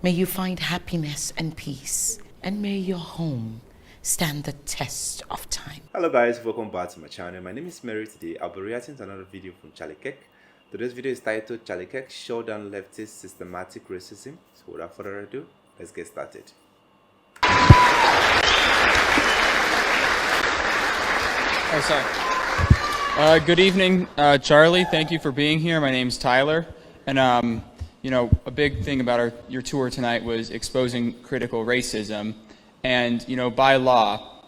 May you find happiness and peace, and may your home stand the test of time. Hello guys, welcome back to my channel. My name is Mary. Today I'll be reacting to another video from Charlie Kirk. Today's video is titled Charlie Kirk Shut Down Leftist Systematic Racism. So without further ado, let's get started. Oh, sorry. Good evening, Charlie. Thank you for being here. My name's Tyler. And, you know, a big thing about your tour tonight was exposing critical racism. And, you know, by law,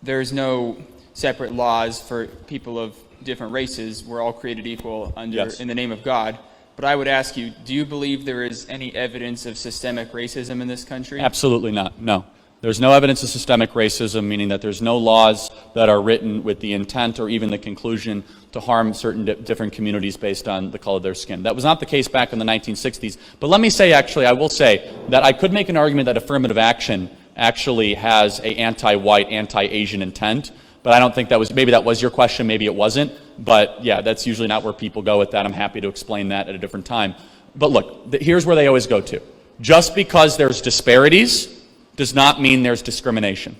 there's no separate laws for people of different races. We're all created equal in the name of God. But I would ask you, do you believe there is any evidence of systemic racism in this country? Absolutely not, no. There's no evidence of systemic racism, meaning that there's no laws that are written with the intent or even the conclusion to harm certain different communities based on the color of their skin. That was not the case back in the 1960s. But let me say, actually, I will say that I could make an argument that affirmative action actually has a anti-white, anti-Asian intent. But I don't think maybe that was your question, maybe it wasn't. But yeah, that's usually not where people go with that. I'm happy to explain that at a different time. But look, here's where they always go to. Just because there's disparities does not mean there's discrimination.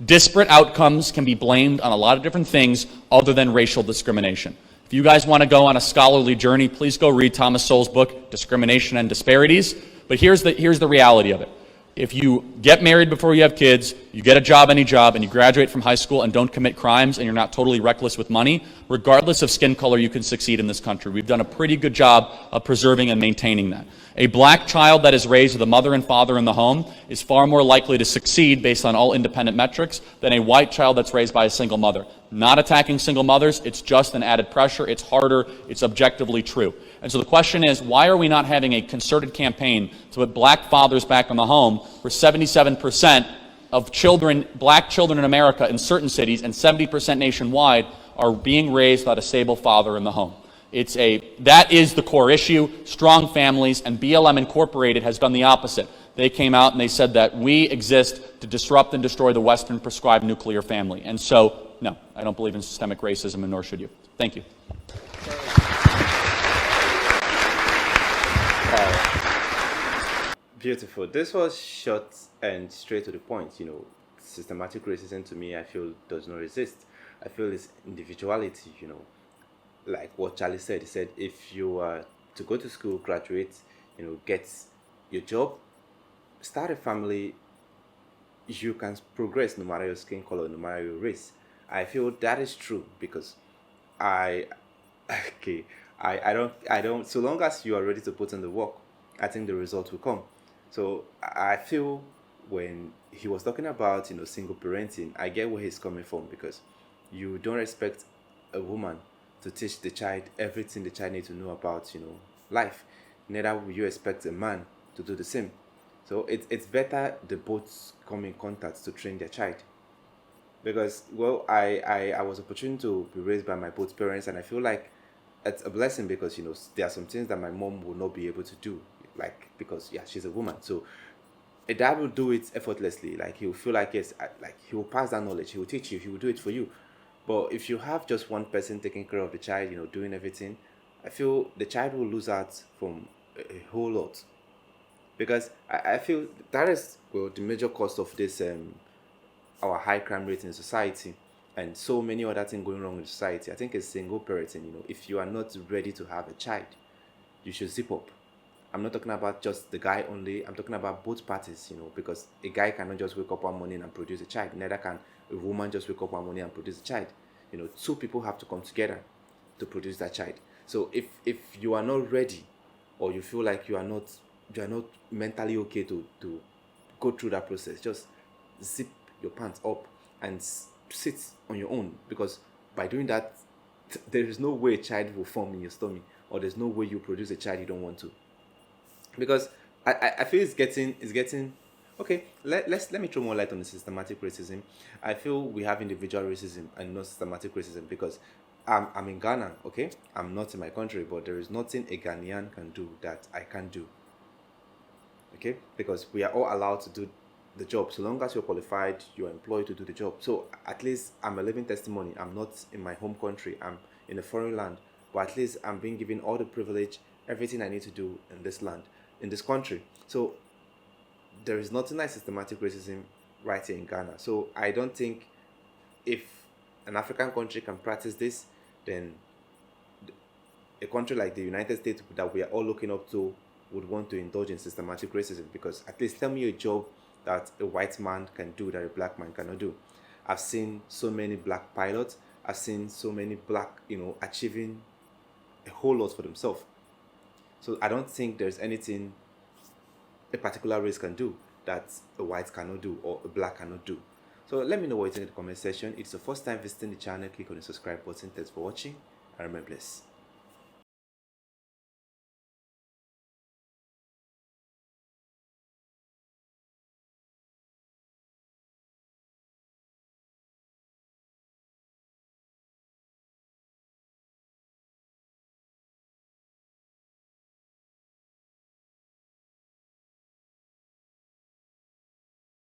Disparate outcomes can be blamed on a lot of different things other than racial discrimination. If you guys want to go on a scholarly journey, please go read Thomas Sowell's book, Discrimination and Disparities. But here's the reality of it. If you get married before you have kids, you get a job, any job, and you graduate from high school and don't commit crimes and you're not totally reckless with money, regardless of skin color, you can succeed in this country. We've done a pretty good job of preserving and maintaining that. A black child that is raised with a mother and father in the home is far more likely to succeed based on all independent metrics than a white child that's raised by a single mother. Not attacking single mothers, it's just an added pressure, it's harder, it's objectively true. And so the question is, why are we not having a concerted campaign to put black fathers back in the home, where 77% of children, black children in America in certain cities and 70% nationwide are being raised without a stable father in the home? That is the core issue. Strong families, and BLM Incorporated has done the opposite. They came out and they said that we exist to disrupt and destroy the Western prescribed nuclear family. And so, no, I don't believe in systemic racism, and nor should you. Thank you. Beautiful. This was short and straight to the point. You know, systematic racism to me, I feel, does not exist. I feel it's individuality, you know. Like what Charlie said, he said, if you are to go to school, graduate, you know, get your job, start a family, you can progress no matter your skin color, no matter your race. I feel that is true because I don't, so long as you are ready to put in the work, I think the result will come. So I feel when he was talking about, you know, single parenting, I get where he's coming from, because you don't expect a woman to teach the child everything the child needs to know about, you know, life. Neither will you expect a man to do the same. So it's better the both come in contact to train their child. Because, well, I was opportune to be raised by my both parents, and I feel like it's a blessing, because, you know, there are some things that my mom will not be able to do, like, because, yeah, she's a woman. So a dad will do it effortlessly. Like, he will feel like, yes, like, he will pass that knowledge, he will teach you, he will do it for you. But if you have just one person taking care of the child, you know, doing everything, I feel the child will lose out from a whole lot. Because I feel that is, well, the major cause of this, our high crime rate in society, and so many other things going wrong in society. I think it's single parenting. You know, if you are not ready to have a child, you should zip up. I'm not talking about just the guy only. I'm talking about both parties, you know, because a guy cannot just wake up one morning and produce a child. Neither can a woman just wake up one morning and produce a child. You know, two people have to come together to produce that child. So if you are not ready, or you feel like you are not mentally okay to go through that process, just zip your pants up and sit on your own, because by doing that, there is no way a child will form in your stomach, or there's no way you produce a child you don't want to. Because I feel it's getting okay. Let me throw more light on the systematic racism. I feel we have individual racism and not systematic racism, because I'm in Ghana, okay? I'm not in my country, but there is nothing a Ghanaian can do that I can't do. Okay? Because we are all allowed to do the job. So long as you're qualified, you're employed to do the job. So at least I'm a living testimony. I'm not in my home country. I'm in a foreign land. But at least I'm being given all the privilege, everything I need to do in this land, in this country. So there is nothing like systematic racism right here in Ghana. So I don't think if an African country can practice this, then a country like the United States that we are all looking up to would want to indulge in systematic racism. Because at least tell me a job that a white man can do that a black man cannot do. I've seen so many black pilots. I've seen so many black, achieving a whole lot for themselves. So I don't think there's anything a particular race can do that a white cannot do or a black cannot do. So let me know what you think in the comment section. If it's the first time visiting the channel, click on the subscribe button. Thanks for watching and remain blessed.